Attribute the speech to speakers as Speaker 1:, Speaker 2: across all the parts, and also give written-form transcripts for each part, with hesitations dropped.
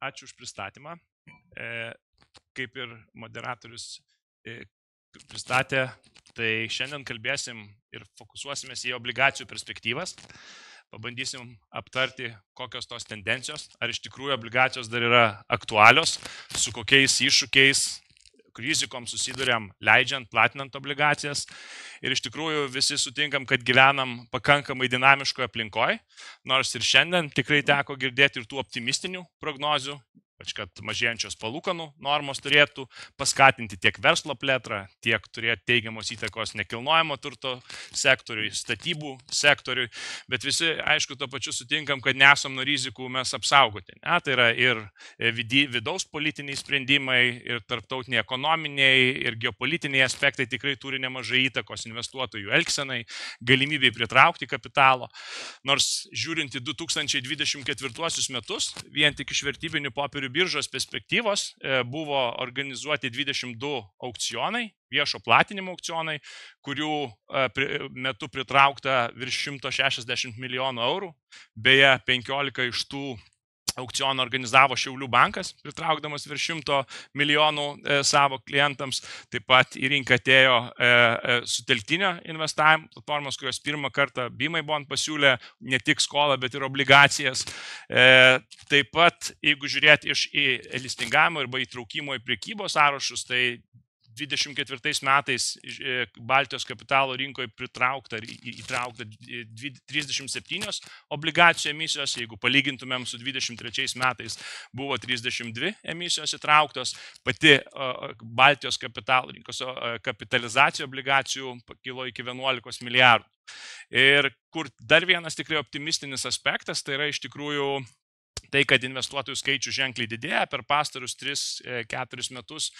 Speaker 1: ačiū už pristatymą. Kaip ir moderatorius pristatė, tai šiandien kalbėsim ir fokusuosimės į obligacijų perspektyvas. Pabandysim aptarti, kokios tos tendencijos, ar iš tikrųjų obligacijos dar yra aktualios, su kokiais iššūkiais, rizikom susiduriam leidžiant, platinant obligacijas. Ir iš tikrųjų visi sutinkam, kad gyvenam pakankamai dinamiškoje aplinkoje, nors ir šiandien tikrai teko girdėti ir tų optimistinių prognozių, kad mažėjančios palūkanų normos turėtų paskatinti tiek verslo plėtrą, tiek turėti teigiamos įtakos nekilnojamo turto sektoriui, statybų sektoriui, bet visi, aišku, to pačiu sutinkam, kad nesam nuo rizikų mes apsaugoti. Tai yra ir vidaus politiniai sprendimai, ir tarptautiniai ekonominiai, ir geopolitiniai aspektai tikrai turi nemažai įtakos investuotojų elgsenai, galimybei pritraukti kapitalo. Nors žiūrint į 2024 metus, vien tik iš vertybinių popierių biržos perspektyvos buvo organizuoti 22 aukcionai, viešo platinimo aukcionai, kurių metu pritraukta virš 160 milijonų eurų. Beje, 15 iš tų aukcioną organizavo Šiaulių bankas, pritraukdamas virš 100 milijonų savo klientams. Taip pat į rinką atėjo sutelktinio investavimo platformos, kurios pirmą kartą BIMai Bond pasiūlė ne tik skolą, bet ir obligacijas. Taip pat, jeigu žiūrėti iš listingavimo arba įtraukimo į prekybos sąrašus, tai 24 metais Baltijos kapitalo rinkoje įtraukta 37 obligacijų emisijos, jeigu palygintumėm su 23 metais buvo 32 emisijos įtrauktos, pati Baltijos kapitalo rinkos kapitalizacija obligacijų pakilo iki 11 milijardų. Ir kur dar vienas tikrai optimistinis aspektas, tai yra iš tikrųjų tai, kad investuotojų skaičius ženkliai didėja, per pastarus 3-4 metus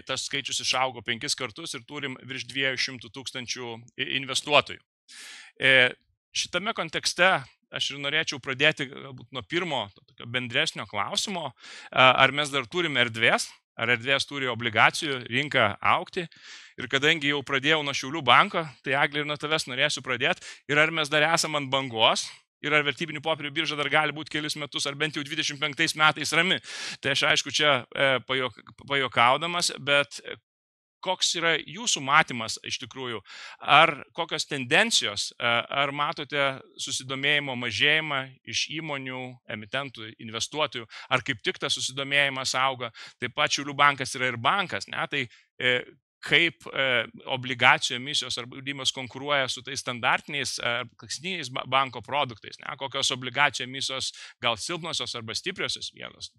Speaker 1: tas skaičius išaugo 5 kartus ir turim virš 200 tūkstančių investuotojų. Šitame kontekste aš ir norėčiau pradėti galbūt nuo pirmo bendresnio klausimo, ar mes dar turime erdvės, ar erdvės turi obligacijų rinką augti. Ir kadangi jau pradėjau nuo Šiaulių banko, tai Eglė ir nuo tavęs norėsiu pradėti, ir ar mes dar esam ant bangos, ir ar vertybinių popierių birža dar gali būti kelius metus, ar bent jau 25 metais rami. Tai aš aišku čia pajokaudamas, bet koks yra jūsų matymas iš tikrųjų, ar kokios tendencijos, ar matote susidomėjimo mažėjimą iš įmonių, emitentų, investuotojų, ar kaip tik tas susidomėjimas auga. Taip pat Šiaulių bankas yra ir bankas, tai kaip obligacijų emisijos ar draudimas konkuruoja su tais standartiniais klasiniais banko produktais, kokios obligacijų emisijos gal silpnosios arba stipriosios vienos.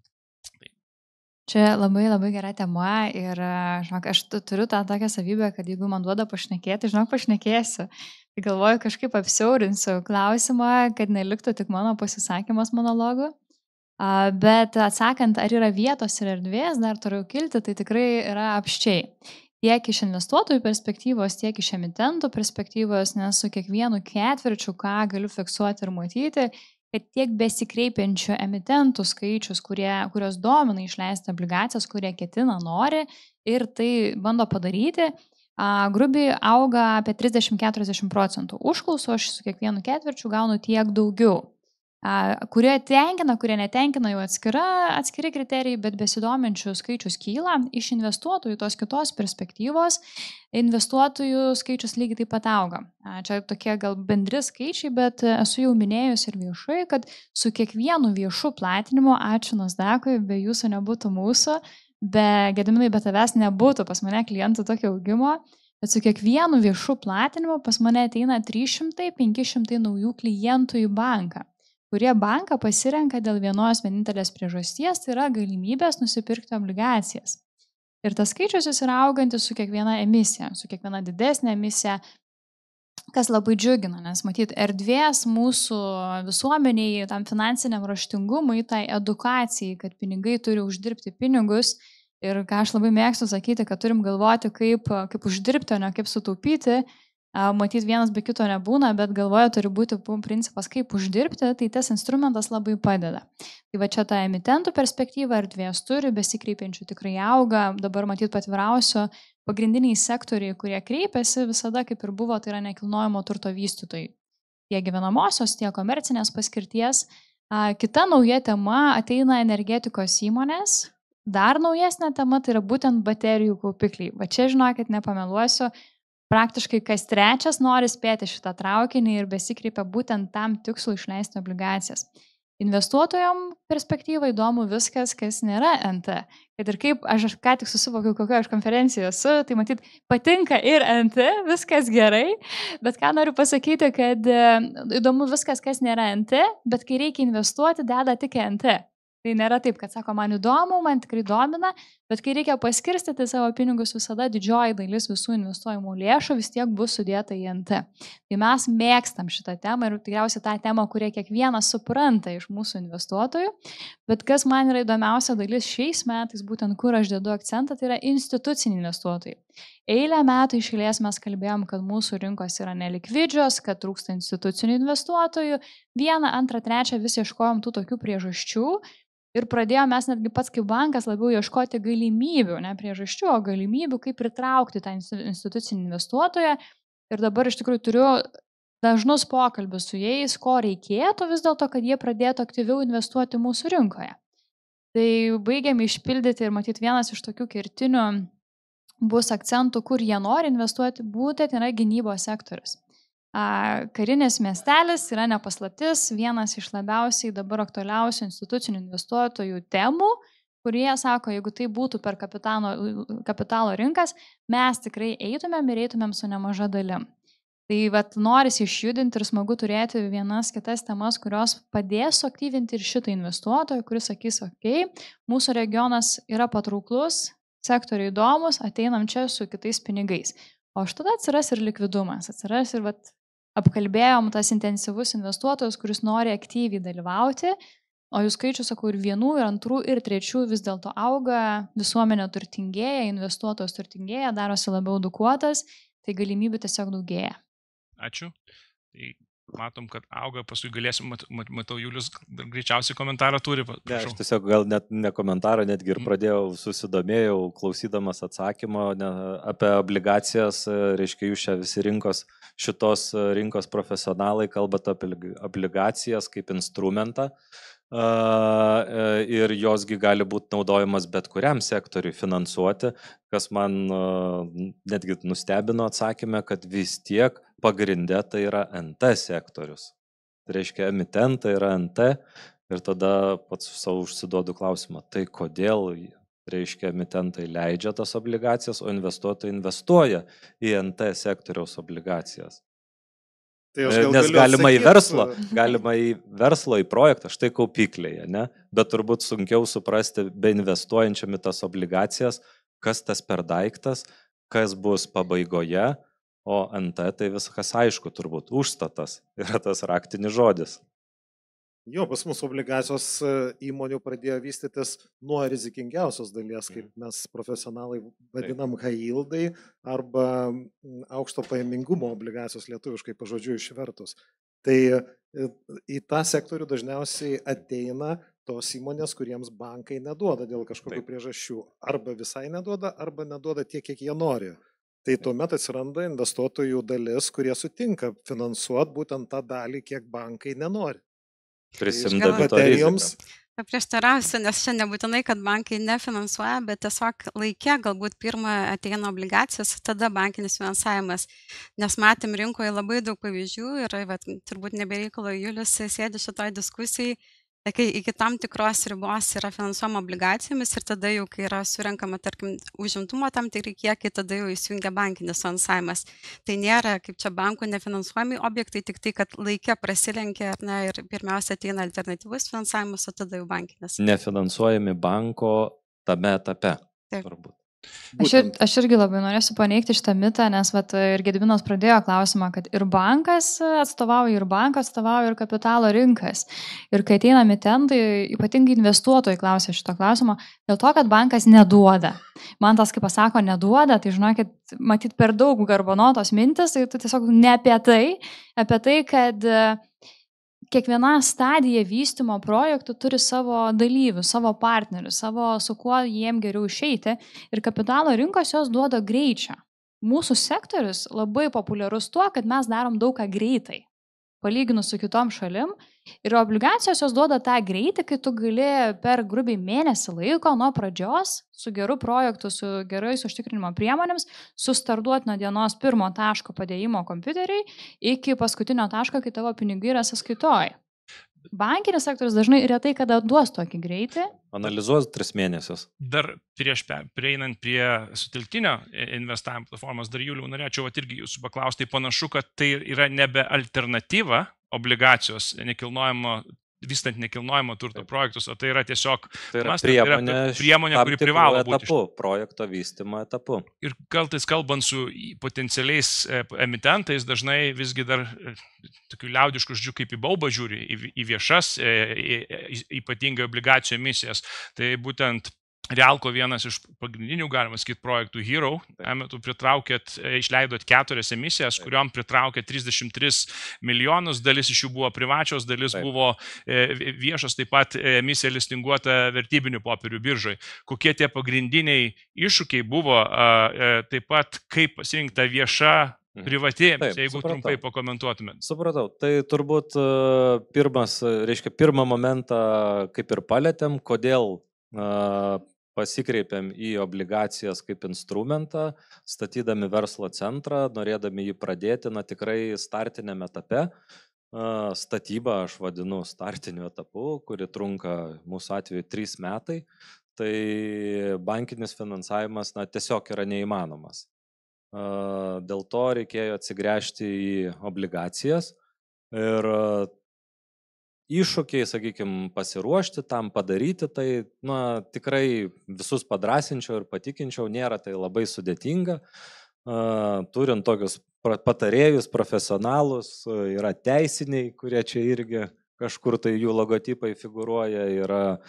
Speaker 2: Čia labai gera tema ir žinok, aš turiu tą tokią savybę, kad jeigu man duoda pašnekėti, žinok, pašnekėsiu. Tai galvoju, kažkaip apsiaurinsiu klausimą, kad neliktų tik mano pasisakymas monologu. Bet atsakant, ar yra vietos ir erdvės dar toliau kilti, tai tikrai yra apščiai. Tiek iš investuotojų perspektyvos, tiek iš emitentų perspektyvos, nes su kiekvienu ketvirčiu, ką galiu fiksuoti ir matyti, kad tiek besikreipiančių emitentų skaičius, kurios domina išleisti obligacijas, kurie ketina, nori ir tai bando padaryti, grubiai auga apie 30-40%. Užklausų aš su kiekvienu ketvirčiu gaunu tiek daugiau. Kurie tenkina, kurie netenkina, jau atskiri kriterijai, bet besidominčių skaičius kyla. Iš investuotojų tos kitos perspektyvos investuotojų skaičius lygiai taip pat auga. Čia tokie gal bendri skaičiai, bet esu jau minėjus ir viešai, kad su kiekvienu viešu platinimu, ačiū Nasdaqui, be jūsų nebūtų mūsų, be Gediminai, be tavęs nebūtų pas mane klientų tokio augimo, bet su kiekvienu viešu platinimu pas mane ateina 300-500 naujų klientų į banką, kurie banką pasirenka dėl vienos vienintelės priežasties, tai yra galimybės nusipirkti obligacijas. Ir tas skaičius jis yra augantis su kiekviena emisija, su kiekviena didesnė emisija, kas labai džiugina, nes matyt, erdvės mūsų visuomeniai, tam finansiniam raštingumui, tai edukacijai, kad pinigai turi uždirbti pinigus. Ir ką aš labai mėgstu sakyti, kad turim galvoti, kaip uždirbti, o ne kaip sutaupyti. Matyt, vienas be kito nebūna, bet galvoje turi būti principas, kaip uždirbti, tai tas instrumentas labai padeda. Tai va čia ta emitentų perspektyva, erdvės turi, besikreipiančių tikrai auga, dabar matyt patvirausio pagrindiniai sektoriai, kurie kreipiasi visada, kaip ir buvo, tai yra nekilnojamo turto vystytojai. Tiek gyvenamosios, tiek komercinės paskirties, Kita nauja tema ateina energetikos įmonės. Dar naujesnė tema tai yra būtent baterijų kaupikliai. Va čia, žinokit, nepameluosiu, praktiškai kas trečias nori spėti šitą traukinį ir besikreipia būtent tam tikslu išleisti obligacijas. Investuotojom perspektyvai įdomu viskas, kas nėra NT. Kad ir kaip aš ką tik susivokiau, kokio aš konferencijoje esu, tai matyt, patinka ir NT, viskas gerai, bet ką noriu pasakyti, kad įdomu viskas, kas nėra NT, bet kai reikia investuoti, deda tik NT. Tai nėra taip, kad sako, man įdomu, man tikrai domina, bet kai reikia paskirstyti savo pinigus, visada didžioji dalis visų investuojamų lėšų vis tiek bus sudėta į NT. Tai mes mėgstam šitą temą ir tikriausiai tą temą, kurią kiekvienas supranta iš mūsų investuotojų, bet kas man yra įdomiausia dalis šiais metais, būtent kur aš dedu akcentą, tai yra instituciniai investuotojai. Eilę metų iš eilės mes kalbėjom, kad mūsų rinkos yra nelikvidžios, kad trūksta institucinių investuotojų. 1, 2, 3 vis ieškojom tų tokių priežasčių. Ir pradėjome mes netgi pats kaip bankas labiau ieškoti galimybių, ne priežasčių, o galimybių, kaip pritraukti tą institucinį investuotoją. Ir dabar iš tikrųjų turiu dažnus pokalbius su jais, ko reikėtų vis dėlto, kad jie pradėtų aktyviau investuoti mūsų rinkoje. Tai baigiame išpildyti ir matyti vienas iš tokių kertinių bus akcentų, kur jie nori investuoti, būtent yra gynybos sektorius. Karinis miestelis yra nepaslaptis, vienas iš labiausiai dabar aktualiausių institucinių investuotojų temų, kurie sako, jeigu tai būtų per kapitalo rinkas, mes tikrai eitumėm ir eitumėm su nemaža dalim. Tai vat norisi išjudinti ir smagu turėti vienas kitas temas, kurios padės suaktyvinti ir šitą investuotoją, kuris sakys, okei, mūsų regionas yra patrauklus, sektoriai įdomus, ateinam čia su kitais pinigais. O štada atsiras ir likvidumas, atsiras ir apkalbėjom tas intensyvus investuotojas, kuris nori aktyviai dalyvauti, o jų skaičius, sakau, ir 1, ir 2, ir 3 vis dėlto auga, visuomenė turtingėja, investuotojas turtingėja, darosi labiau edukuotas, tai galimybių tiesiog daugėja.
Speaker 1: Ačiū. Tai matom, kad auga, paskui galėsim, matau, Julius greičiausiai komentarą turi.
Speaker 3: Ne, aš tiesiog gal net ne komentarą, netgi ir pradėjau, susidomėjau, klausydamas atsakymo apie obligacijas, reiškia, jūs čia visi šitos rinkos profesionalai kalbate apie obligacijas kaip instrumentą ir josgi gali būti naudojamas bet kuriam sektoriui finansuoti, kas man netgi nustebino atsakymę, kad vis tiek pagrindė tai yra NT sektorius. Tai reiškia, emitentai yra NT ir tada pats savo užsiduodu klausimą, tai kodėl, reiškia, emitentai leidžia tas obligacijas, o investuotojai investuoja į NT sektoriaus obligacijas. Tai nes galima į verslo, į projektą, štai kaupikliai, ne? Bet turbūt sunkiau suprasti be investuojančiami tas obligacijas, kas tas per daiktas, kas bus pabaigoje, o NT tai viskas aišku, turbūt užstatas yra tas raktinis žodis.
Speaker 4: Jo, pas mūsų obligacijos įmonių pradėjo vystytis nuo rizikingiausios dalies, kaip mes profesionalai vadinam high yieldai arba aukšto pajamingumo obligacijos lietuviškai pažodžiu išvertus. Tai į tą sektorių dažniausiai ateina tos įmonės, kuriems bankai neduoda dėl kažkokių priežasčių. Arba visai neduoda, arba neduoda tiek, kiek jie nori. Tai tuomet atsiranda investuotojų dalis, kurie sutinka finansuoti būtent tą dalį, kiek bankai nenori.
Speaker 3: Prisimdami to riziką.
Speaker 5: Prieštarausiu, nes čia nebūtinai, kad bankai nefinansuoja, bet tiesiog laikė galbūt pirmą ateina obligacijos, tada bankinis finansavimas. Nes matėm rinkoje labai daug pavyzdžių ir turbūt nebereikalo Julius sėdi šitoj diskusijai, kai iki tam tikros ribos yra finansuojama obligacijomis ir tada jau, kai yra surenkama, tarkim, užimtumo tam tikri kiekiai, tada jau įsijungia bankinis finansavimas. Tai nėra, kaip čia bankų nefinansuojami objektai, tik tai, kad laikė prasilenkia ir pirmiausia ateina alternatyvus finansavimas, o tada jau bankinis.
Speaker 3: Nefinansuojami banko tame etape.
Speaker 5: Taip.
Speaker 3: Turbūt.
Speaker 2: Aš irgi labai norėsiu paneigti šitą mitą, nes ir Gediminas pradėjo klausimą, kad ir bankas atstovauja, ir bankas atstovauja, ir kapitalo rinkas. Ir kai ateina mitentai, ypatingai investuotojai klausia šito klausimo, dėl to, kad bankas neduoda. Man tas, kaip pasako, neduoda, tai žinokit, matyt per daug garbonotos mintis, tai tiesiog ne apie tai, kad kiekviena stadija vystymo projektų turi savo dalyvių, savo partnerių, su kuo jiem geriau išeiti ir kapitalo rinkos jos duoda greičio. Mūsų sektorius labai populiarus tuo, kad mes darom daug ką greitai. palyginus su kitom šalim. Ir obligacijos jos duoda tą greitį, kai tu gali per grubiai mėnesį laiko nuo pradžios su geru projektu, su gerais užtikrinimo priemonėms, sustartuoti nuo dienos pirmo taško padėjimo kompiuteriai iki paskutinio taško, kai tavo pinigai yra sąskaitoj. Bankinis sektorius dažnai retai kada duos tokį greitį.
Speaker 3: Analizuos 3 mėnesius.
Speaker 1: Dar prieš prieinant prie sutelktinio investavimo platformos, dar Juliau norėčiau irgi jūsų paklausti, tai panašu, kad tai yra nebe alternatyva obligacijos vystant nekilnojamo turto projektus, o tai yra tiesiog priemonė, kuri privalo būti
Speaker 3: projekto vystymo etapu.
Speaker 1: Ir kartais kalbant su potencialiais emitentais, dažnai visgi dar tokių liaudiškų žodžių kaip į baubą žiūri, į viešas, ypatingai obligacijų emisijas. Tai būtent Realko vienas iš pagrindinių, galima sakyti, projektų Hero, metu išleidot 4 emisijas, kuriuom pritraukė 33 milijonus, dalis iš jų buvo privačios, dalis buvo viešos, taip pat emisija listinguota vertybinių popierių biržai. Kokie tie pagrindiniai iššūkiai buvo, taip pat kaip pasirinkta vieša privati, jeigu trumpai pakomentuotumėt.
Speaker 3: Supratau, tai turbūt pirmą momentą kaip ir palėtėm, kodėl pasikreipiam į obligacijas kaip instrumentą, statydami verslo centrą, norėdami jį pradėti, tikrai startiniame etape. Statybą aš vadinu startiniu etapu, kuri trunka mūsų atveju 3 metai, tai bankinis finansavimas tiesiog yra neįmanomas. Dėl to reikėjo atsigręžti į obligacijas ir iššūkiai, sakykime, pasiruošti tam, padaryti, tai tikrai visus padrasinčiau ir patikinčiau, nėra tai labai sudėtinga. Turint tokius patarėjus, profesionalus, yra teisiniai, kurie čia irgi kažkur tai jų logotipai figuruoja, yra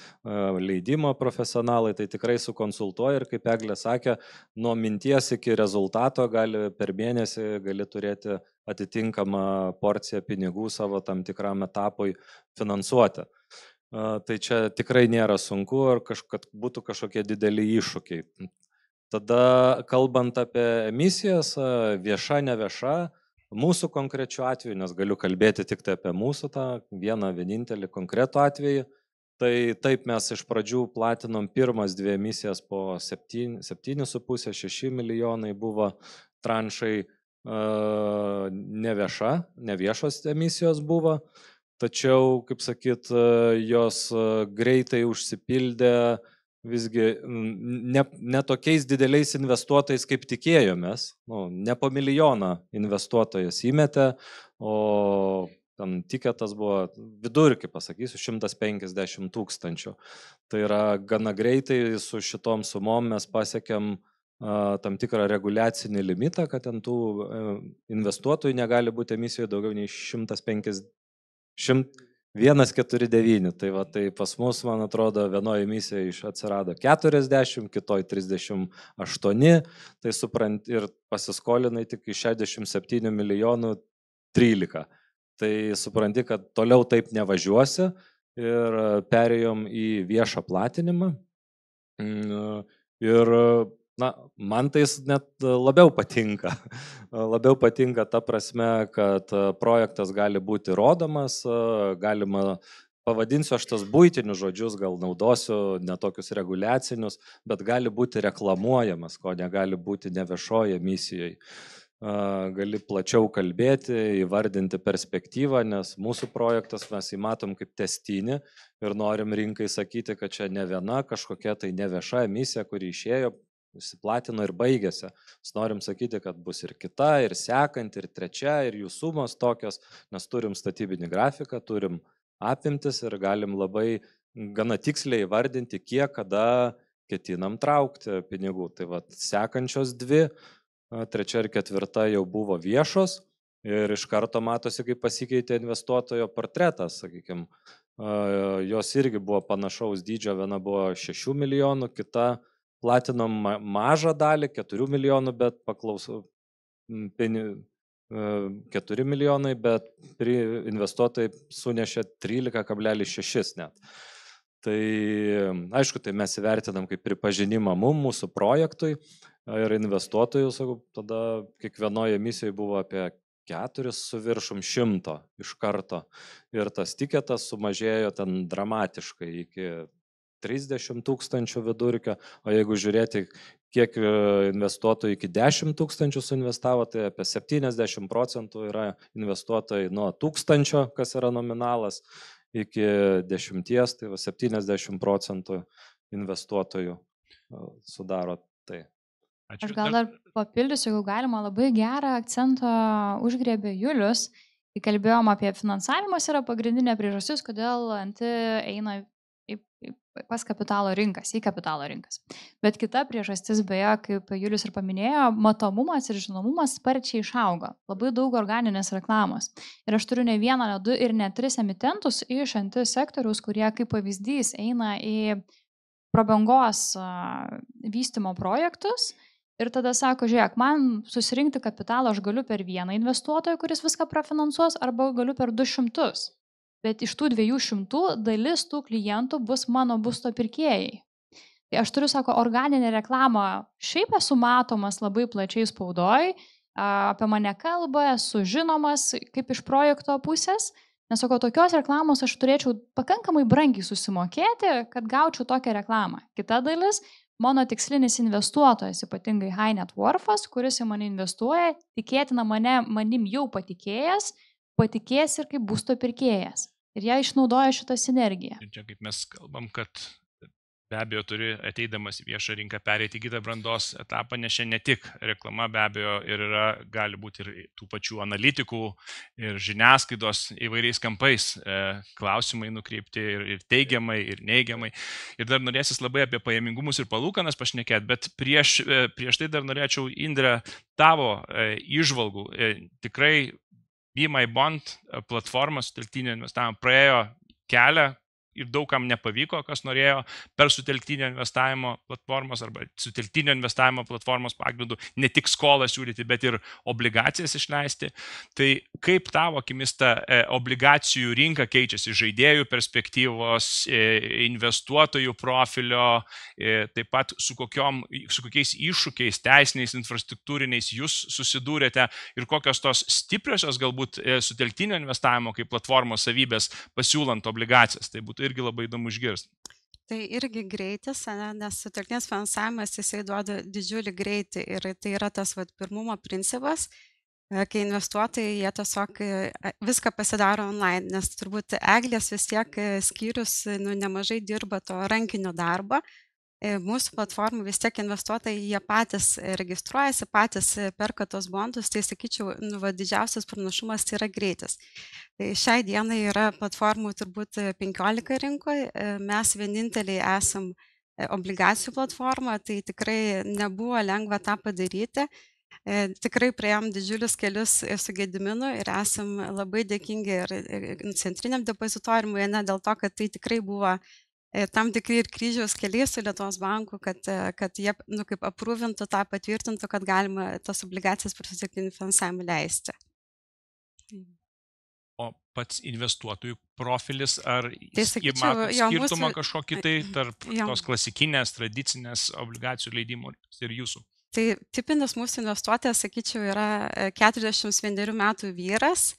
Speaker 3: leidimo profesionalai, tai tikrai sukonsultuoja ir kaip Eglė sakė, nuo minties iki rezultato per mėnesį gali turėti atitinkamą porciją pinigų savo tam tikram etapui finansuoti. Tai čia tikrai nėra sunku, ar kad būtų kažkokie dideli iššūkiai. Tada kalbant apie emisijas, vieša, nevieša, mūsų konkrečiu atveju, nes galiu kalbėti tik tai apie mūsų tą vienintelį konkretų atvejį, tai taip mes iš pradžių platinom pirmas 2 emisijas po 7,5-6 milijonai buvo tranšai, neviešos emisijos buvo, tačiau, kaip sakyt, jos greitai užsipildė visgi ne tokiais dideliais investuotojais, kaip tikėjomės. Ne po milijoną investuotojas įmetė, o tam tiketas buvo vidurkį, pasakysiu, 150 000. Tai yra gana greitai su šitom sumom mes pasiekėm tam tikrą reguliacinį limitą, kad ten tų investuotojų negali būti emisijoje daugiau nei 149. Tai pas mus, man atrodo, vienoje emisijoje atsirado 40, kitoj 38, tai suprant ir pasiskolinai tik iš 67 milijonų 13. Tai supranti, kad toliau taip nevažiuosi ir perėjom į viešą platinimą. Ir man tai net labiau patinka. Labiau patinka ta prasme, kad projektas gali būti rodomas, galima, pavadinsiu aš tas buitinius žodžius, gal naudosiu netokius reguliacinius, bet gali būti reklamuojamas, ko negali būti neviešoje misijoje. Gali plačiau kalbėti, įvardinti perspektyvą, nes mūsų projektas mes įmatom kaip testinį ir norim rinkai sakyti, kad čia ne viena kažkokia tai nevieša misija, kuri išėjo, išsiplatino ir baigėsi. Mes norim sakyti, kad bus ir kita, ir sekanti, ir trečia, ir jų sumos tokios, nes turim statybinį grafiką, turim apimtis ir galim labai gana tiksliai įvardinti, kiek kada ketinam traukti pinigų. Tai sekančios 2, 3 ir 4 jau buvo viešos ir iš karto matosi, kaip pasikeitė investuotojo portretas, sakykime. Jos irgi buvo panašaus dydžio, viena buvo 6 milijonų, kita platinom mažą dalį, 4 milijonų, bet paklausau, 4 milijonai, bet investuotojai sunešė 13,6 net. Tai aišku, tai mes įvertinam kaip pripažinimą mūsų projektui ir investuotojų, sakau, tada kiekvienoje emisijoje buvo apie 4 su viršum 100 iš karto. Ir tas tiketas sumažėjo ten dramatiškai iki 30 000 vidurkio, o jeigu žiūrėti, kiek investuotojų iki 10 000 suinvestavo, tai apie 70% yra investuotojai nuo 1000, kas yra nominalas, iki 10, tai 70% investuotojų sudaro tai.
Speaker 2: Aš gal dar papildysiu, jeigu galima, labai gerą akcentą užgriebė Julius, kai kalbėjom apie finansavimas yra pagrindinė priežastis, kodėl NT eina pas kapitalo rinkas, į kapitalo rinkas. Bet kita priežastis, beje, kaip Julius ir paminėjo, matomumas ir žinomumas sparčiai išaugo. Labai daug organinės reklamos. Ir aš turiu ne vieną, ne du ir ne 3 emitentus iš NT sektoriaus, kurie kaip pavyzdys eina į prabangos vystymo projektus. Ir tada sako, žiūrėk, man susirinkti kapitalą aš galiu per vieną investuotoją, kuris viską prafinansuos, arba galiu per 200. Bet iš tų 200 dalis tų klientų bus mano būsto pirkėjai. Tai aš turiu, sako, organinę reklamą. Šiaip esu matomas labai plačiai spaudoj, apie mane kalba, esu žinomas kaip iš projekto pusės. Nes, sako, tokios reklamos aš turėčiau pakankamai brangiai susimokėti, kad gaučiau tokią reklamą. Kita dalis, mano tikslinis investuotojas, ypatingai high net worth'as, kuris į mane investuoja, tikėtina manim jau patikėjęs, patikės ir kaip būsto pirkėjas. Ir jie išnaudoja šitą sinergiją.
Speaker 1: Ir čia kaip mes kalbam, kad be abejo turi ateidamas į viešą rinką pereiti į kitą brandos etapą, nes čia ne tik reklama be abejo ir yra, gali būti ir tų pačių analitikų ir žiniasklaidos įvairiais kampais klausimai nukreipti ir teigiamai, ir neigiamai. Ir dar norėsis labai apie pajamingumus ir palūkanas pašnekėti, bet prieš tai dar norėčiau, Indre, tavo įžvalgų. Tikrai Be My Bond platforma sutelktinio investavimo praėjo kelią ir daugam nepavyko, kas norėjo per sutelktinio investavimo platformos arba sutelktinio investavimo platformos pagrindų ne tik skolą siūlyti, bet ir obligacijas išleisti. Tai kaip tavo akimis ta obligacijų rinka keičiasi, žaidėjų perspektyvos, investuotojų profilio, taip pat su kokiais iššūkiais, teisiniais, infrastruktūriniais jūs susidūrėte ir kokios tos stipriosios galbūt sutelktinio investavimo kaip platformos savybės pasiūlant obligacijas. Tai būtų irgi labai įdomu išgirsti.
Speaker 5: Tai irgi greitis, nes sutelktinis finansavimas jisai duoda didžiulį greitį ir tai yra tas pirmumo principas, kai investuotojai jie tiesiog viską pasidaro online, nes turbūt Eglės vis tiek skyrius nemažai dirba to rankinio darbo. Mūsų platformų vis tiek investuotojai jie patys registruojasi, patys perka tos bondus, tai sakyčiau, didžiausias pranašumas tai yra greitis. Tai šiai dienai yra platformų turbūt 15 rinkoje, mes vieninteliai esam obligacijų platforma, tai tikrai nebuvo lengva tą padaryti. Tikrai praėjom didžiulius kelius su Gediminu ir esam labai dėkingi ir centriniam depozitoriumui, ne dėl to, kad tai tikrai buvo tam tikri ir kryžiaus keliai su Lietuvos banku, kad jie kaip aprūvintų tą, patvirtintų, kad galima tas obligacijas per sutelktinį finansavimą leisti.
Speaker 1: O pats investuotojų profilis, ar
Speaker 5: tai
Speaker 1: matot skirtumą kažkokį tai tarp tos klasikinės, tradicinės obligacijų leidimų ir jūsų?
Speaker 5: Tai tipinis mūsų investuotojas, sakyčiau, yra 41 metų vyras,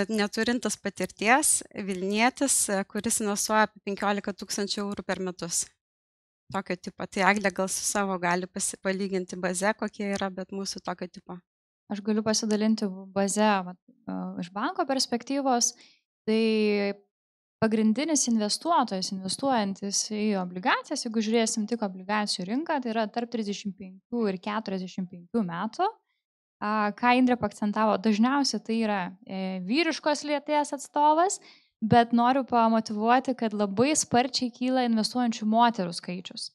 Speaker 5: neturintas patirties, Vilnietis, kuris investuoja apie 15 000 eurų per metus. Tokio tipo. Tai Eglė gal su savo gali palyginti baze, kokie yra, bet mūsų tokio tipo.
Speaker 2: Aš galiu pasidalinti baze iš banko perspektyvos. Tai pagrindinis investuotojas, investuojantis į obligacijas, jeigu žiūrėsim tik obligacijų rinką, tai yra tarp 35 ir 45 metų. Ką Indrė akcentavo, dažniausiai tai yra vyriškos lyties atstovas, bet noriu pamotyvuoti, kad labai sparčiai kyla investuojančių moterų skaičius.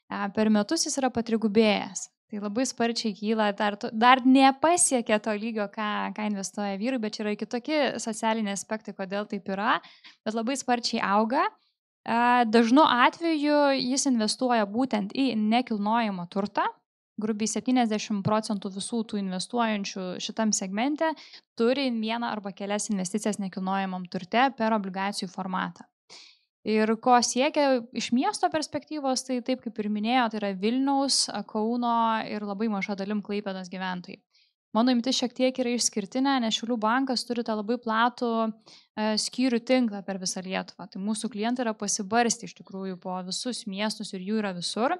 Speaker 2: Per metus jis yra patrigubėjęs. Tai labai sparčiai kyla, dar nepasiekė to lygio, ką investuoja vyrai, bet čia yra kitokie socialiniai aspektai, kodėl taip yra, bet labai sparčiai auga. Dažnu atveju jis investuoja būtent į nekilnojamą turtą. Grubiai 70% visų tų investuojančių šitam segmente turi vieną arba kelias investicijas nekilnojamam turte per obligacijų formatą. Ir ko siekia iš miesto perspektyvos, tai taip kaip ir minėjo, tai yra Vilniaus, Kauno ir labai maža dalim Klaipėdos gyventojai. Mano imtis šiek tiek yra išskirtinė, nes Šiaulių bankas turi tą labai platų skyrių tinklą per visą Lietuvą. Tai mūsų klientai yra pasibarsti iš tikrųjų po visus miestus ir jų yra visur.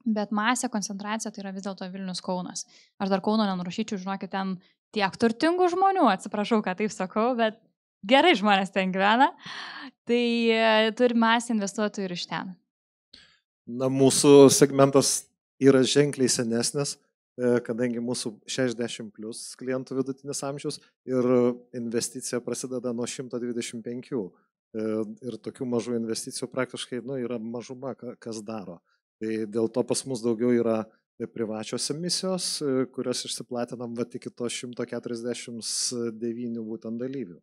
Speaker 2: Bet masė, koncentracija tai yra vis dėlto Vilnius, Kaunas. Aš dar Kauno nenurašyčiau, žinokit, ten tiek turtingų žmonių, atsiprašau, kad taip sakau, bet gerai žmonės ten gyvena. Tai turi masę investuotojų ir iš ten.
Speaker 4: Na, mūsų segmentas yra ženkliai senesnis, kadangi mūsų 60 plus klientų vidutinis amžius ir investicija prasideda nuo 125. Ir tokių mažų investicijų praktiškai yra mažuma, kas daro. Tai dėl to pas mus daugiau yra privačios emisijos, kurios išsiplatinam iki to 149 būtent dalyvių.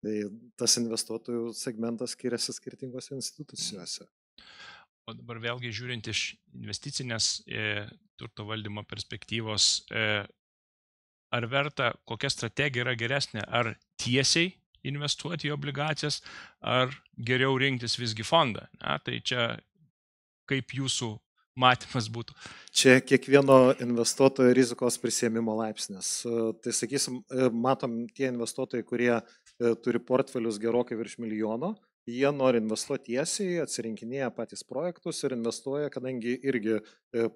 Speaker 4: Tai tas investuotojų segmentas skiriasi skirtingose institucijose.
Speaker 1: O dabar vėlgi žiūrint iš investicinės turto valdymo perspektyvos, ar verta, kokia strategija yra geresnė, ar tiesiai investuoti į obligacijas, ar geriau rinktis visgi fondą? Na, tai čia kaip jūsų matymas būtų?
Speaker 4: Čia kiekvieno investuotojo rizikos prisiėmimo laipsnis. Tai sakysim, matom tie investuotojai, kurie turi portfelius gerokai virš milijono, jie nori investuoti tiesiai, atsirinkinėja patys projektus ir investuoja, kadangi irgi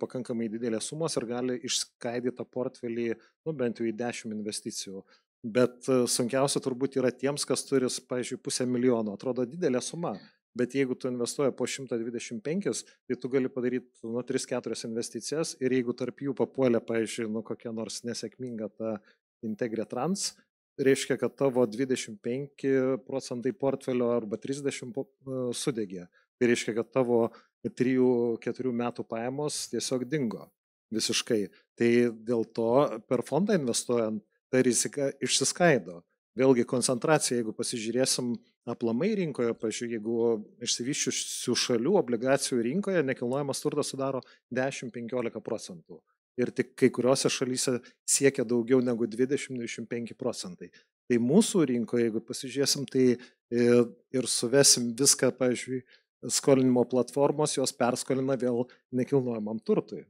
Speaker 4: pakankamai didelės sumos ir gali išskaidyti tą portfelį bent jau į 10 investicijų. Bet sunkiausia turbūt yra tiems, kas turi, pavyzdžiui, 500 000. Atrodo didelė suma, bet jeigu tu investuoji po 125, tai tu gali padaryti 3-4 investicijas ir jeigu tarp jų papuolė, pavyzdžiui, kokia nors nesėkminga ta Integrė Trans, reiškia, kad tavo 25% portfelio arba 30% sudegė. Tai reiškia, kad tavo 3-4 metų pajamos tiesiog dingo visiškai. Tai dėl to per fondą investuojant ta rizika išsiskaido. Vėlgi koncentracija, jeigu pasižiūrėsim aplamai rinkoje, pavyzdžiui, jeigu išsivyščiusių šalių obligacijų rinkoje nekilnojamas turtas sudaro 10-15%. Ir tik kai kuriuose šalyse siekia daugiau negu 20-25%. Tai mūsų rinkoje, jeigu pasižiūrėsim, tai ir suvesim viską, pavyzdžiui, skolinimo platformos, jos perskolina vėl nekilnojamam turtui.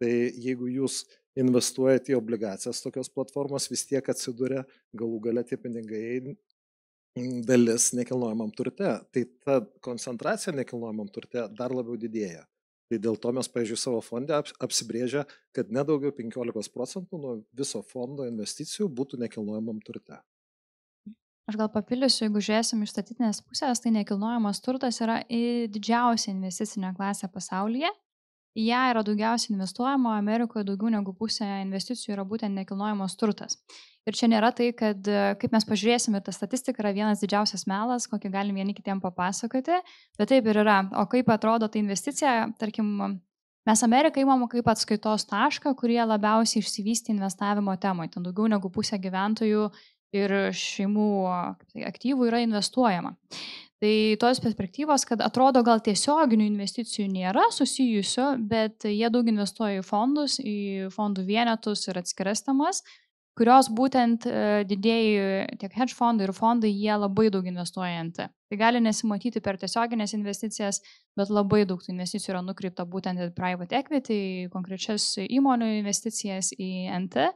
Speaker 4: Tai jeigu jūs investuojate į obligacijas, tokios platformos vis tiek atsiduria galų gale tie pinigai dalis nekilnojamam turte. Tai ta koncentracija nekilnojamam turte dar labiau didėja. Tai dėl to mes, pavyzdžiui, savo fonde apsibrėžę, kad nedaugiau 15% nuo viso fondo investicijų būtų nekilnojamam turte.
Speaker 2: Aš gal papildysiu, jeigu žiūrėsim iš statistinės pusės, tai nekilnojamas turtas yra didžiausia investicinė klasė pasaulyje. Į ją yra daugiausiai investuojama, Amerikoje daugiau negu pusė investicijų yra būtent nekilnojamas turtas. Ir čia nėra tai, kad kaip mes pažiūrėsime, ta statistika yra vienas didžiausias melas, kokį galim vieni kitiem papasakoti, bet taip ir yra. O kaip atrodo ta investicija, tarkim, mes Ameriką įmam kaip atskaitos tašką, kurie labiausiai išsivystė investavimo temoje. Ten daugiau negu pusė gyventojų ir šeimų aktyvų yra investuojama. Tai tos perspektyvos, kad atrodo gal tiesioginių investicijų nėra susijusių, bet jie daug investuoja į fondus, į fondų vienetus ir atskiras temas, kurios būtent didėjai tiek hedge fondai ir fondai, jie labai daug investuoja į NT. Tai gali nesimatyti per tiesioginės investicijas, bet labai daug tų investicijų yra nukreipta būtent į private equity, į konkrečias įmonių investicijas į NT.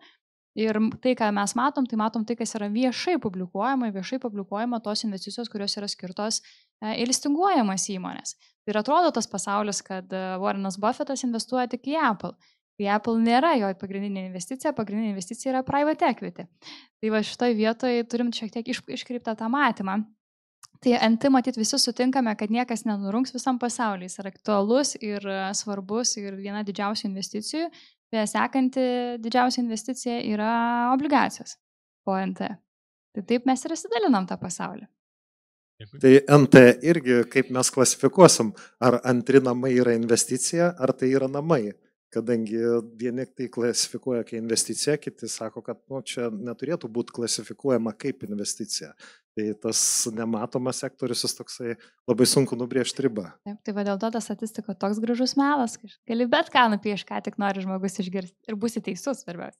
Speaker 2: Ir tai, ką mes matom, tai kas yra viešai publikuojama tos investicijos, kurios yra skirtos į listinguojamas įmonės. Ir atrodo tas pasaulis, kad Warrenas Buffettas investuoja tik į Apple. Tai Apple nėra jo pagrindinė investicija yra private equity. Tai va šitoje vietoje turim šiek tiek iškreiptą tą matymą. Tai NT matyt visi sutinkame, kad niekas nenurungs visam pasauliu. Jis yra aktualus ir svarbus ir viena didžiausių investicijų. Sekanti didžiausia investicija yra obligacijos po NT. Tai taip mes ir įsidalinam tą pasaulį.
Speaker 4: Tai NT irgi, kaip mes klasifikuosim, ar antri namai yra investicija, ar tai yra namai. Kadangi vieni tai klasifikuoja kaip investicija, kiti sako, kad čia neturėtų būti klasifikuojama kaip investicija. Tai tas nematomas sektorius, jis toksai labai sunku nubrėžti ribą.
Speaker 2: Taip, tai va dėl to ta statistika toks gražus melas, gali bet ką nupiešti, ką tik nori žmogus išgirsti ir būsi teisus svarbiausia.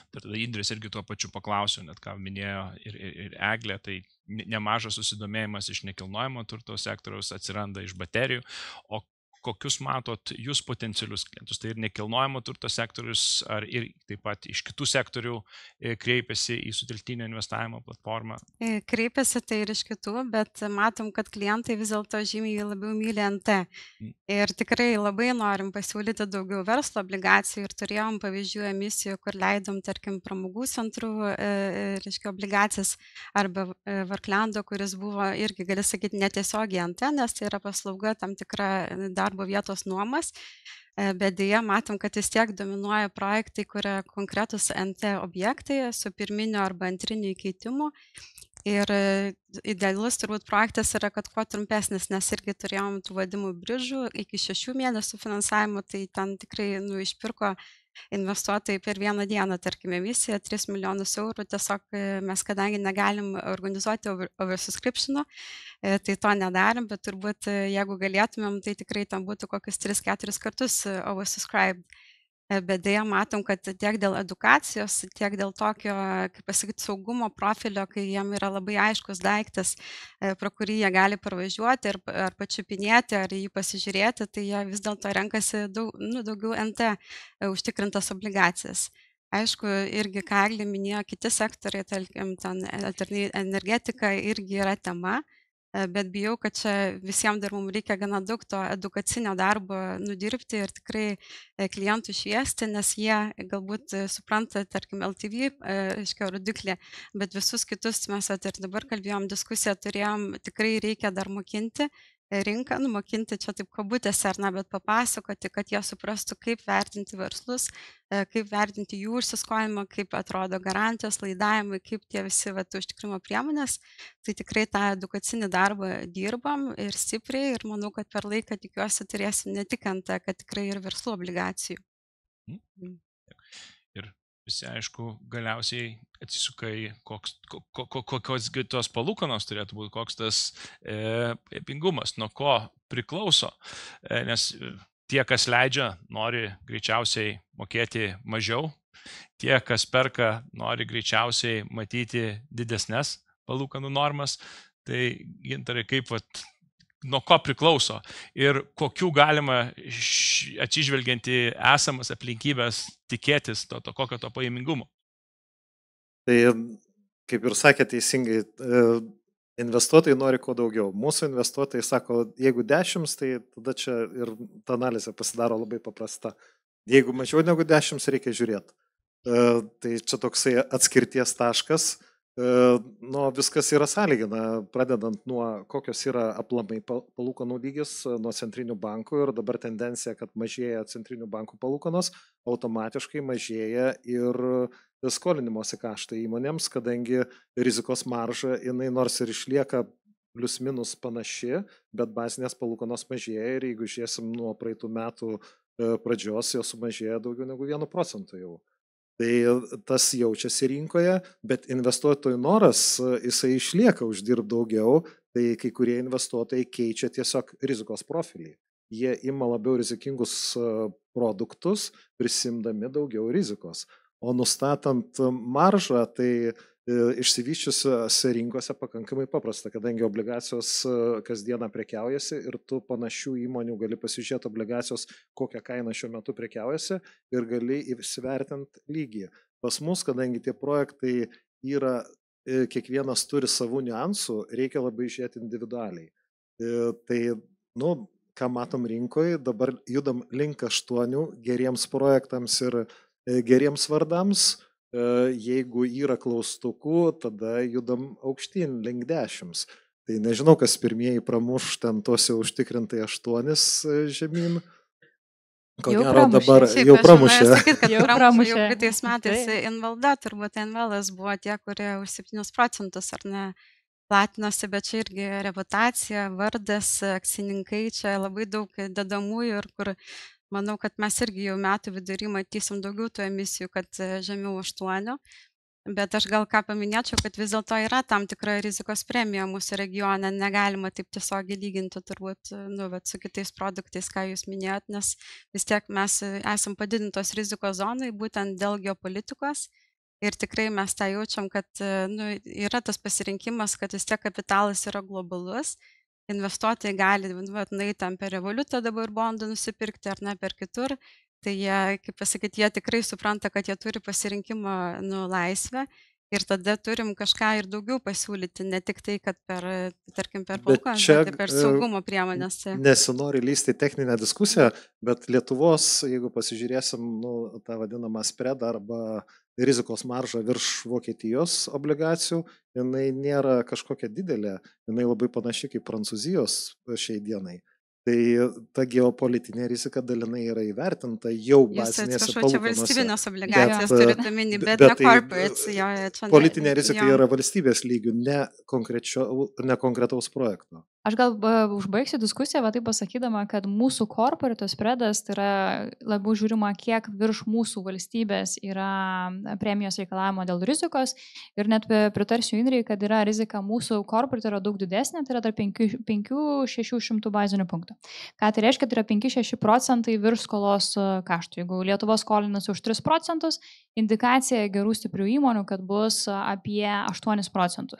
Speaker 1: Tai tada Indrės irgi tuo pačiu paklausiu, net ką minėjo ir Eglė, tai nemažas susidomėjimas iš nekilnojamo turto sektoriaus atsiranda iš baterijų, o kokius matot jūs potencialius klientus? Tai ir nekilnojamo turto sektorius, ar ir taip pat iš kitų sektorių kreipiasi į sutelktinio investavimo platformą?
Speaker 5: Kreipiasi tai ir iš kitų, bet matom, kad klientai vis dėlto žymiai labiau myli NT. Ir tikrai labai norim pasiūlyti daugiau verslo obligacijų ir turėjom pavyzdžių emisijų, kur leidom, tarkim, pramogų centrų, reiškia, obligacijas arba Varklando, kuris buvo irgi, gali sakyti, netiesiogiai NT, nes tai yra paslauga tam tikra darbo vietos nuomas, bet dėja matom, kad vis tiek dominuoja projektai, kurie konkretus NT objektai su pirminio arba antriniu įkeitimu. Ir idealus turbūt projektas yra, kad kuo trumpesnis, nes irgi turėjom tų vadimų bridžų iki 6 mėnesių finansavimo, tai ten tikrai išpirko investuotojai per vieną dieną, tarkim, emisiją 3 milijonus eurų, tiesiog mes, kadangi negalim organizuoti oversubscription'o, tai to nedarim, bet turbūt jeigu galėtumėm, tai tikrai tam būtų kokius 3-4 kartus oversubscribed. Bet dėja matom, kad tiek dėl edukacijos, tiek dėl tokio, kaip pasakyti, saugumo profilio, kai jiem yra labai aiškus daiktas, pro kurį jie gali parvažiuoti ar pačiupinėti, ar jį pasižiūrėti, tai jie vis dėlto renkasi daugiau NT užtikrintas obligacijas. Aišku, irgi, ką Eglė minėjo, kiti sektoriai, tarkim, energetika irgi yra tema, bet bijau, kad čia visiems dar mums reikia gana daug to edukacinio darbo nudirbti ir tikrai klientų šviesti, nes jie galbūt supranta, tarkim, LTV, reiškia, rodiklį, bet visus kitus mes ir dabar kalbėjom, diskusiją turėjom, tikrai reikia dar mokinti rinką, numokinti čia taip kabutėse, ar ne, bet papasakoti, kad jie suprastų, kaip vertinti verslus, kaip vertinti jų užsiskolinimą, kaip atrodo garantijos, laidavimai, kaip tie visi užtikrimo priemonės. Tai tikrai tą edukacinį darbą dirbam ir stipriai ir manau, kad per laiką tikiuosi turėsim ne tik NT, kad tikrai ir verslo obligacijų.
Speaker 1: Ir visi, aišku, galiausiai atsisuka į kokios tos palūkanos turėtų būti, koks tas pingumas, nuo ko priklauso, nes tie, kas leidžia, nori greičiausiai mokėti mažiau, tie, kas perka, nori greičiausiai matyti didesnes palūkanų normas, tai Gintarai, kaip nuo ko priklauso ir kokių galima atsižvelgiant į esamas aplinkybės tikėtis kokio to pajamingumo?
Speaker 4: Tai, kaip ir sakė teisingai, investuotojai nori kuo daugiau. Mūsų investuotojai sako, jeigu 10, tai tada čia ir ta analizė pasidaro labai paprasta. Jeigu mažiau negu 10, reikia žiūrėti. Tai čia toksai atskirties taškas. Viskas yra sąlygina, pradedant nuo kokios yra aplamai palūkanų lygis nuo centrinių bankų ir dabar tendencija, kad mažėja centrinių bankų palūkanos, automatiškai mažėja ir skolinimosi kaštai įmonėms, kadangi rizikos marža, jinai nors ir išlieka plius minus panaši, bet bazinės palūkanos mažėja ir jeigu žiūrėsim nuo praeitų metų pradžios, jos sumažėja daugiau negu 1% jau. Tai tas jaučiasi rinkoje, bet investuotojų noras, jisai išlieka uždirbti daugiau, tai kai kurie investuotojai keičia tiesiog rizikos profilį. Jie ima labiau rizikingus produktus, prisimdami daugiau rizikos. O nustatant maržą, tai išsivysčiusiose rinkose pakankamai paprasta, kadangi obligacijos kasdieną prekiaujasi ir tu panašių įmonių gali pasižiūrėti obligacijos, kokią kainą šiuo metu prekiaujasi ir gali įsivertinti lygį. Pas mus, kadangi tie projektai yra, kiekvienas turi savų niuansų, reikia labai žiūrėti individualiai. Tai, ką matom rinkoje, dabar judam link 8 geriems projektams ir geriems vardams. Jeigu yra klaustukų, tada judam aukštyn link 10. Tai nežinau, kas pirmieji pramuš ten tose užtikrintai 8 žemyn. Ko gero dabar jau pramušė.
Speaker 5: Jau praeitais metais Invalda, turbūt Invalas buvo tie, kurie už 7% ar ne platinosi, bet čia irgi reputacija, vardas, akcininkai, čia labai daug dedamųjų ir kur manau, kad mes irgi jau metų vidury matysim daugiau tų emisijų, kad žemiau 8. Bet aš gal ką paminėčiau, kad vis dėlto yra tam tikra rizikos premija mūsų regione. Negalima taip tiesiog lyginti turbūt su kitais produktais, ką jūs minėjot, nes vis tiek mes esam padidintos rizikos zonai būtent dėl geopolitikos. Ir tikrai mes tą jaučiam, kad yra tas pasirinkimas, kad vis tiek kapitalas yra globalus. investuotojai gali nueiti ten per Revolutą dabar bondų nusipirkti ar ne per kitur. Tai jie, kaip pasakyti, jie tikrai supranta, kad jie turi pasirinkimo laisvę ir tada turim kažką ir daugiau pasiūlyti, ne tik tai, kad tarkim, per palūkanas, bet ir per saugumo priemonės.
Speaker 4: Nesinori lysti į techninę diskusiją, bet Lietuvos, jeigu pasižiūrėsim tą vadinamą spredą arba rizikos maržą virš Vokietijos obligacijų, jinai nėra kažkokia didelė, jinai labai panaši kaip Prancūzijos šiai dienai. Tai ta geopolitinė rizika dalinai yra įvertinta jau bazinėse palūkanose.
Speaker 5: Čia valstybinės obligacijas turite omeny, bet ne corporates.
Speaker 4: Politinė rizika yra valstybės lygių, ne konkretaus projekto.
Speaker 2: Aš gal užbaigsiu diskusiją, va taip pasakydama, kad mūsų corporate spreadas tai yra labiau žiūrima, kiek virš mūsų valstybės yra premijos reikalavimo dėl rizikos ir net pritarsiu Indrei, kad yra rizika mūsų corporate yra daug didesnė, tai yra tarp 5-600 bazinių punktų. Ką tai reiškia, tai yra 5-6% virš skolos kaštų. Jeigu Lietuva skolinasi už 3%, indikacija gerų stiprių įmonių, kad bus apie 8%.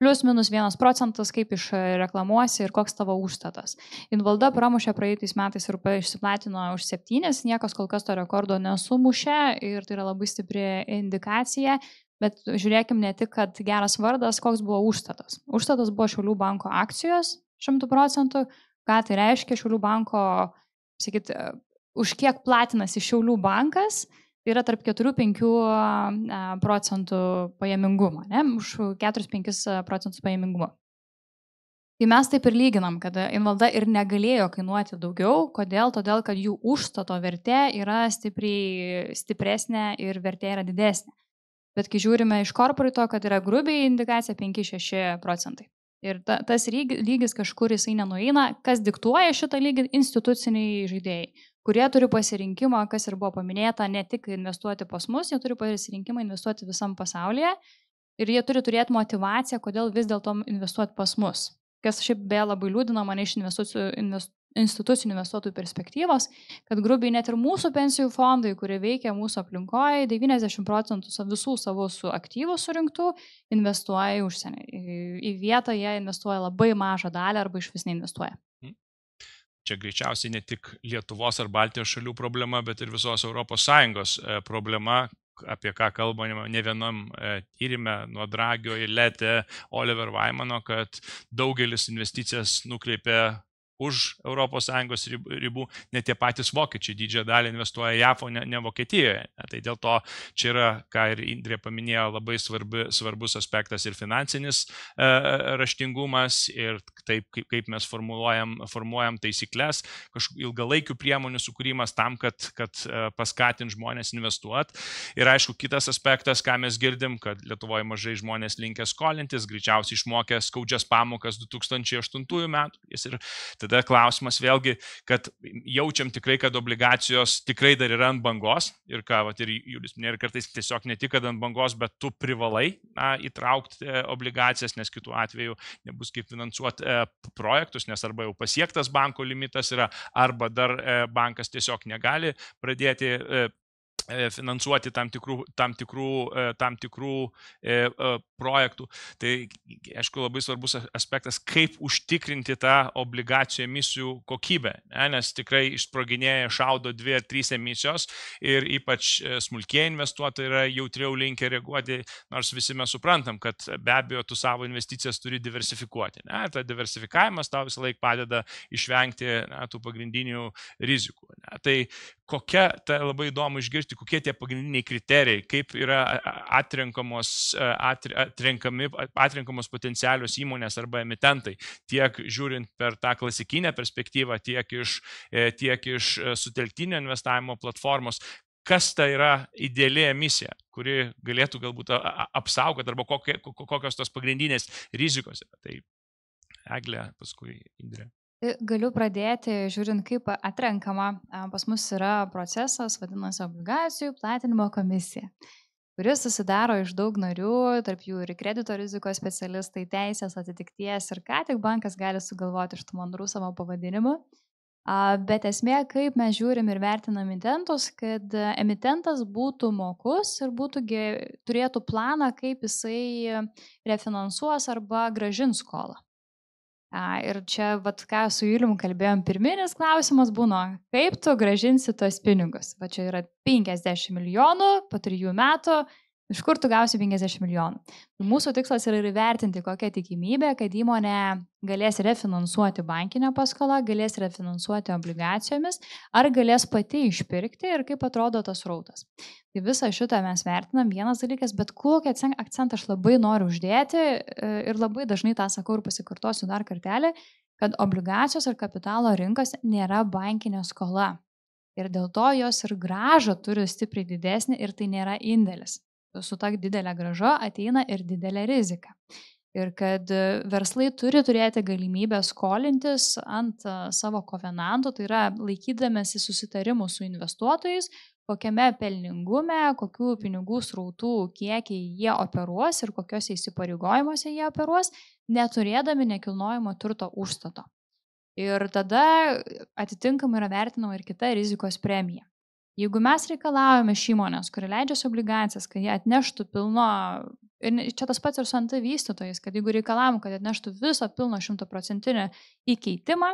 Speaker 2: Plius minus 1%, kaip išreklamuosi ir koks tavo užstatas. Invalda pramušė praeitais metais ir išsiplatino už 7, niekas kol kas to rekordo nesumušė ir tai yra labai stipri indikacija, bet žiūrėkim ne tik, kad geras vardas, koks buvo užstatas. Užstatas buvo Šiaulių banko akcijos 100%, ką tai reiškia Šiaulių banko, sakyt, už kiek platinasi Šiaulių bankas, tai yra tarp 4-5% pajamingumo, ne? Už 4-5% pajamingumo. Tai mes taip ir lyginam, kad Invalda ir negalėjo kainuoti daugiau. Kodėl? Todėl, kad jų užstato vertė yra stipresnė ir vertė yra didesnė. Bet kai žiūrime iš corporato, kad yra grubiai indikacija 5-6%. Ir tas lygis kažkur jisai nenueina. Kas diktuoja šitą lygį? Instituciniai žaidėjai, kurie turi pasirinkimą, kas ir buvo paminėta, ne tik investuoti pas mus, jie turi pasirinkimą investuoti visam pasaulyje ir jie turi turėti motivaciją, kodėl vis dėlto investuoti pas mus. Kas šiaip beje labai liūdina mane iš institucinių investuotojų perspektyvos, kad grubiai net ir mūsų pensijų fondai, kurie veikia mūsų aplinkoje, 90% visų savo aktyvų surinktų investuoja į užsienį. Į vietą jie investuoja labai mažą dalį arba iš vis neinvestuoja.
Speaker 1: Čia greičiausiai ne tik Lietuvos ar Baltijos šalių problema, bet ir visos ES problema, apie ką kalbame ne vienam tyrime nuo Dragio ir Lete, Oliver Wyman, kad daugelis investicijas nukreipia už ES ribų, net tie patys vokiečiai didžiąją dalį investuoja JAV, o ne Vokietijoje. Tai dėl to čia yra, ką ir Indrė paminėjo, labai svarbus aspektas ir finansinis raštingumas ir taip, kaip mes formuojam taisyklės, kažkokių ilgalaikių priemonių sukūrimas tam, kad paskatint žmonės investuoti. Ir aišku, kitas aspektas, ką mes girdim, kad Lietuvoje mažai žmonės linkę skolintis, greičiausiai išmokė skaudžias pamokas 2008 metų. Ir tada klausimas vėlgi, kad jaučiam tikrai, kad obligacijos tikrai dar yra ant bangos ir ką, ir Julius minėjo, ir kartais tiesiog ne tik, kad ant bangos, bet tu privalai įtraukti obligacijas, nes kitų atveju nebus kaip finansuoti projektus, nes arba jau pasiektas banko limitas yra, arba dar bankas tiesiog negali pradėti finansuoti tam tikrų projektų. Tai, aišku, labai svarbus aspektas, kaip užtikrinti tą obligacijų emisijų kokybę, nes tikrai išsproginėja, šaudo 2-3 emisijos ir ypač smulkieji investuotojai yra jautriau linkę reaguoti, nors visi mes suprantam, kad be abejo tu savo investicijas turi diversifikuoti. Ta diversifikavimas tau visą laiką padeda išvengti tų pagrindinių rizikų. Tai kokia, tai labai įdomu išgirsti, kokie tie pagrindiniai kriterijai, kaip yra atrenkamos potencialios įmonės arba emitentai, tiek žiūrint per tą klasikinę perspektyvą, tiek iš sutelktinio investavimo platformos. Kas tai yra ideali emisija, kuri galėtų galbūt apsaugoti, arba kokios tos pagrindinės rizikos yra. Tai Eglė, paskui Indrė.
Speaker 2: Galiu pradėti, žiūrint, kaip atrenkama. Pas mus yra procesas, vadinasi obligacijų platinimo komisija, kuris susidaro iš daug narių, tarp jų ir kredito rizikos specialistai, teisės, atitikties ir ką tik bankas gali sugalvoti iš tų mandrų savo pavadinimu. Bet esmė, kaip mes žiūrim ir vertinam emitentus, kad emitentas būtų mokus ir turėtų planą, kaip jisai refinansuos arba grąžins skolą. Ir čia, vat, ką su Julium kalbėjom, pirminis klausimas būna, kaip tu gražinsi tos pinigus. Va čia yra 50 milijonų po 3 metų. Iš kur tu gausi 50 milijonų? Mūsų tikslas yra įvertinti, kokia tikimybė, kad įmonė galės refinansuoti bankinę paskolą, galės refinansuoti obligacijomis, ar galės pati išpirkti ir kaip atrodo tas rautas. Tai visą šitą mes vertinam, vienas dalykas, bet kokį akcentą aš labai noriu uždėti ir labai dažnai tą sakau ir pasikartosiu dar kartelį, kad obligacijos ir kapitalo rinkos nėra bankinė skola. Ir dėl to jos ir grąža turi stipriai didesnį ir tai nėra indėlis. Su ta didelė grąža ateina ir didelė rizika. Ir kad verslai turi turėti galimybę skolintis ant savo kovenantų, tai yra laikydamėsi susitarimų su investuotojais, kokiame pelningume, kokių pinigų srautų kiekiai jie operuos ir kokiuose įsipareigojimuose jie operuos, neturėdami nekilnojamo turto užstato. Ir tada atitinkamai yra vertinama ir kita rizikos premija. Jeigu mes reikalavome iš įmonės, kuri leidžiasi obligacijas, kad jie atneštų pilno, ir čia tas pats ir su NT vystytojais, kad jeigu reikalavom, kad atneštų viso pilno 100% įkeitimą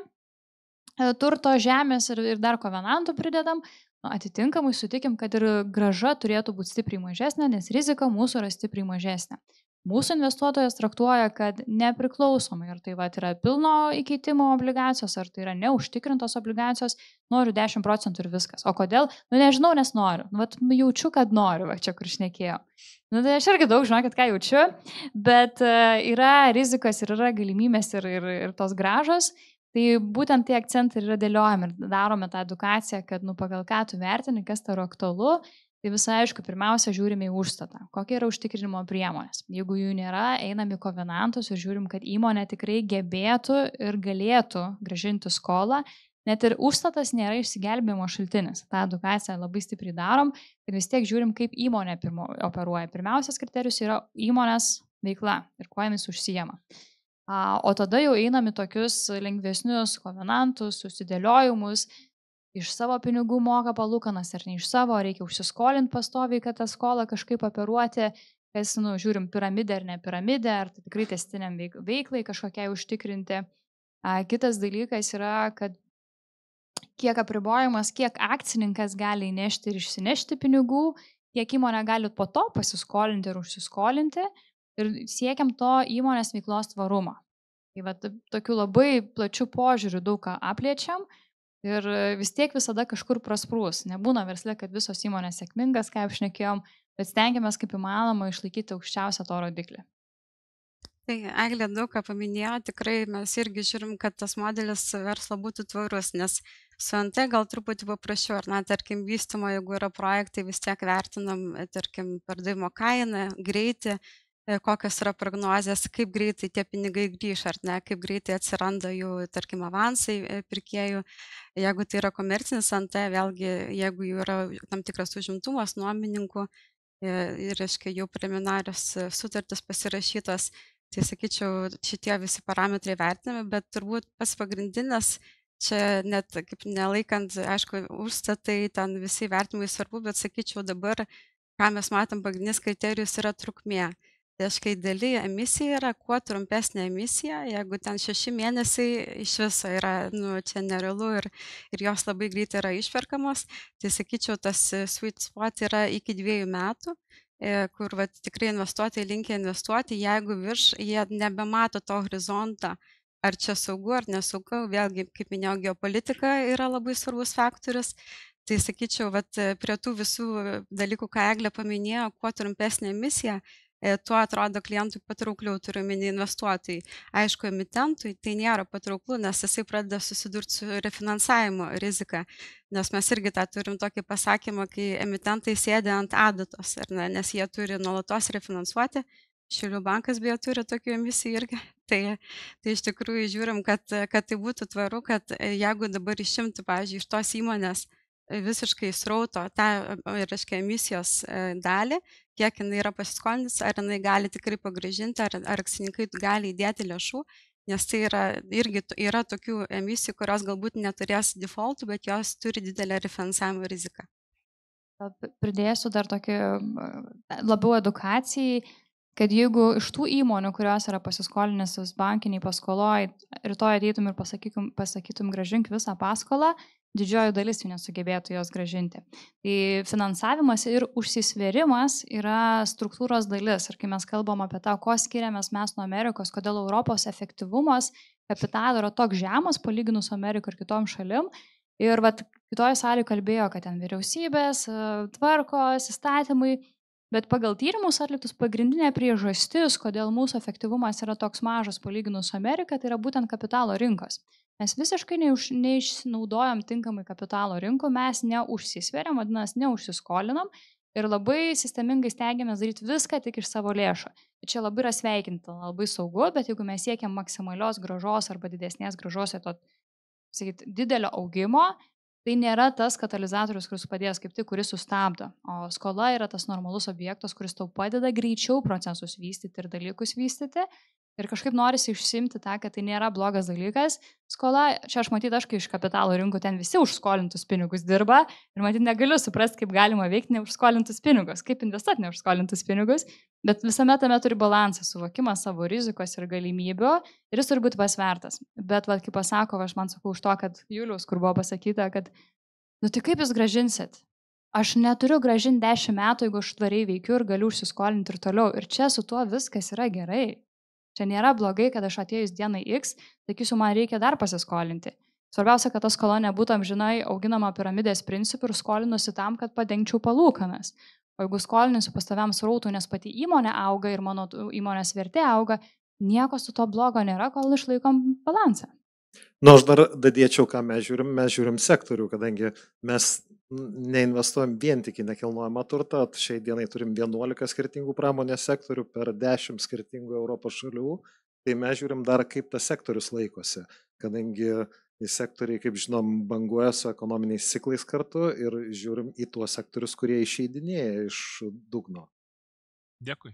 Speaker 2: turto žemės ir dar kovenantų pridedam, atitinkamai sutikim, kad ir grąža turėtų būti stipriai mažesnė, nes rizika mūsų yra stipriai mažesnė. Mūsų investuotojas traktuoja, kad nepriklausomai, ar tai yra pilno įkeitimo obligacijos, ar tai yra neužtikrintos obligacijos, noriu 10% ir viskas. O kodėl? Nežinau, nes noriu. Jaučiu, kad noriu, čia kur šnekėjau. Tai aš irgi daug žinokit, ką jaučiu, bet yra rizikos ir yra galimybės ir tos grąžos. Tai būtent tie akcentai yra dėliojami ir darome tą edukaciją, kad pagal ką tu vertini, kas tau aktualu. Tai visai aišku, pirmiausia, žiūrime į užstatą. Kokie yra užtikrinimo priemonės. Jeigu jų nėra, einam į kovenantus ir žiūrim, kad įmonė tikrai gebėtų ir galėtų grąžinti skolą. Net ir užstatas nėra išsigelbėjimo šaltinis. Ta edukacija labai stipriai darom ir vis tiek žiūrim, kaip įmonė operuoja. Pirmiausias kriterijus yra įmonės veikla ir kuo jis užsijama. O tada jau einam į tokius lengvesnius kovenantus, susidėliojimus. Iš savo pinigų moka palūkanas ar ne iš savo, reikia užsiskolinti pastoviai, kad tą skolą kažkaip operuoti, kas, žiūrim, piramidė ar ne piramidė, ar tai tikrai testiniam veiklai kažkokiai užtikrinti. Kitas dalykas yra, kad kiek apribojimas, kiek akcininkas gali įnešti ir išsinešti pinigų, kiek įmonė gali po to pasiskolinti ir užsiskolinti ir siekiam to įmonės veiklos tvarumo. Tai tokiu labai plačiu požiūriu daug ką apliečiam. Ir vis tiek visada kažkur prasprūs. Nebūna versle, kad visos įmonės sėkmingas, kaip šnekėjom, bet stengiamės kaip įmanoma išlaikyti aukščiausią to rodiklį.
Speaker 5: Tai Eglė daug ką paminėjo, tikrai mes irgi žiūrim, kad tas modelis verslo būtų tvarus, nes su NT gal truputį paprasčiau, ar tarkim, vystymo, jeigu yra projektai, vis tiek vertinam, tarkim, pardavimo kainą, greitį, kokios yra prognozės, kaip greitai tie pinigai grįš, ar ne, kaip greitai atsiranda jų, tarkim, avansai pirkėjų. Jeigu tai yra komercinis NT, vėlgi, jeigu jų yra tam tikras užimtumas nuomininkų ir, reiškia, jau preliminarios sutartis pasirašytos, tai sakyčiau, šitie visi parametrai vertinami, bet turbūt pats pagrindinas, čia net kaip nelaikant, aišku, užstatai, ten visi vertimai svarbu, bet sakyčiau dabar, ką mes matom, pagrindinis kriterijus yra trukmė. Tai aiškiai ideali emisija yra kuo trumpesnė emisija, jeigu ten 6 mėnesiai iš viso yra, čia nerealu ir jos labai greitai yra išperkamos, tai sakyčiau, tas sweet spot yra iki 2 metų, kur tikrai investuotojai linkia investuoti, jeigu virš jie nebemato to horizontą, ar čia saugu ar nesaugu, vėlgi, kaip minėjau, geopolitika yra labai svarbus faktorius. Tai sakyčiau, prie tų visų dalykų, ką Eglė paminėjo, kuo trumpesnė emisija, tuo atrodo klientui patraukliau, turiu omeny investuotojai. Aišku, emitentui tai nėra patrauklu, nes jisai pradeda susidurti su refinansavimo rizika, nes mes irgi tą turim tokį pasakymą, kai emitentai sėdi ant adatos, nes jie turi nuolatos refinansuoti. Šiaulių bankas beje turi tokių emisijų irgi. Tai iš tikrųjų žiūrim, kad tai būtų tvaru, kad jeigu dabar išimtų, pavyzdžiui, iš tos įmonės visiškai srauto tą, reiškia, emisijos dalį, kiek jinai yra pasiskolinusi, ar jinai gali tikrai pagrąžinti, ar akcininkai gali įdėti lėšų, nes tai irgi yra tokių emisijų, kurios galbūt neturės defaultų, bet jos turi didelę refinansavimo riziką.
Speaker 2: Pridėsiu dar tokį labiau edukacijai. kad jeigu iš tų įmonių, kurios yra pasiskolinusios bankiniai paskoloj, rytoj ateitum ir pasakytum gražink visą paskolą, didžioji dalis jų nesugebėtų jos gražinti. Tai finansavimas ir užsisvėrimas yra struktūros dalis. Ir kai mes kalbam apie tą, ko skiriamės mes nuo Amerikos, kodėl Europos efektyvumas kapitalo yra toks žemas palyginus su Amerika ir kitom šalim. Ir kitoje salėje kalbėjo, kad ten vyriausybės, tvarkos, įstatymai, bet pagal tyrimus atliktus pagrindinė priežastis, kodėl mūsų efektyvumas yra toks mažas palyginus su Amerika, tai yra būtent kapitalo rinkos. Mes visiškai neišnaudojam tinkamai kapitalo rinkų, mes neužsisveriam, vadinasi, neužsiskolinam ir labai sistemingai stengiamės daryti viską tik iš savo lėšų. Čia labai yra sveikintina, labai saugu, bet jeigu mes siekiam maksimalios grąžos arba didesnės grąžos ir to, sakyti, didelio augimo, tai nėra tas katalizatorius, kuris padės kaip tik, kuris sustabdo. O skola yra tas normalus objektas, kuris tau padeda greičiau procesus vystyti ir dalykus vystyti. Ir kažkaip norisi išsimti tą, kad tai nėra blogas dalykas. Skola, čia aš kai iš kapitalo rinkų ten visi užskolintus pinigus dirba ir matyt negaliu suprasti, kaip galima veikti neužskolintus pinigus, kaip investuoti neužskolintus pinigus, bet visame tame turi balansą, suvokimą savo rizikos ir galimybių ir jis turi būti pasvertas. Bet, kaip pasako, aš man sakau už to, kad Juliaus, kur buvo pasakyta, kad, tai kaip jūs gražinsit? Aš neturiu gražinti 10 metų, jeigu aš tvariai veikiu ir galiu užsiskolinti ir toliau. Ir čia su tuo viskas yra gerai. Čia nėra blogai, kad aš atėjus dienai X, sakysiu, man reikia dar pasiskolinti. Svarbiausia, kad ta skola nebūtų amžinai auginama piramidės principų ir skolinusi tam, kad padengčiau palūkanas. O jeigu skolinusiu pastoviam srautų, nes pati įmonė auga ir mano įmonės vertė auga, nieko su to blogo nėra, kol išlaikom balansą.
Speaker 4: Aš dar dadėčiau, ką mes žiūrim sektorių, kadangi mes neinvestuojam vien tik į nekilnojamą turtą, šiai dienai turim 11 skirtingų pramonės sektorių per 10 skirtingų Europos šalių, tai mes žiūrim dar, kaip tas sektorius laikosi, kadangi sektoriai, kaip žinom, banguoja su ekonominiais ciklais kartu ir žiūrim į tuos sektorius, kurie išeidinėja iš dugno.
Speaker 1: Dėkui.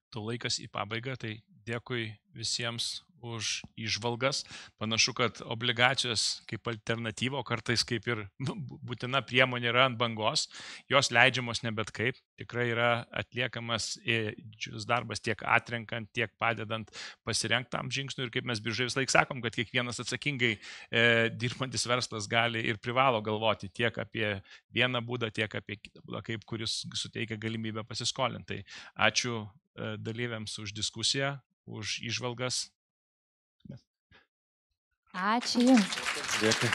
Speaker 1: Tu laikas į pabaigą, tai dėkui visiems už įžvalgas. Panašu, kad obligacijos kaip alternatyva, kartais kaip ir būtina priemonė yra ant bangos, jos leidžiamos ne bet kaip. Tikrai yra atliekamas darbas tiek atrenkant, tiek padedant pasirengti tam žingsniui ir kaip mes biržai vis laik sakom, kad kiekvienas atsakingai dirbantis verslas gali ir privalo galvoti tiek apie vieną būdą, tiek apie kitą būdą, kaip kuris suteikia galimybę pasiskolinti. Tai ačiū dalyviams už diskusiją, už įžvalgas.
Speaker 2: Ačiū Jums.
Speaker 3: Dėkui.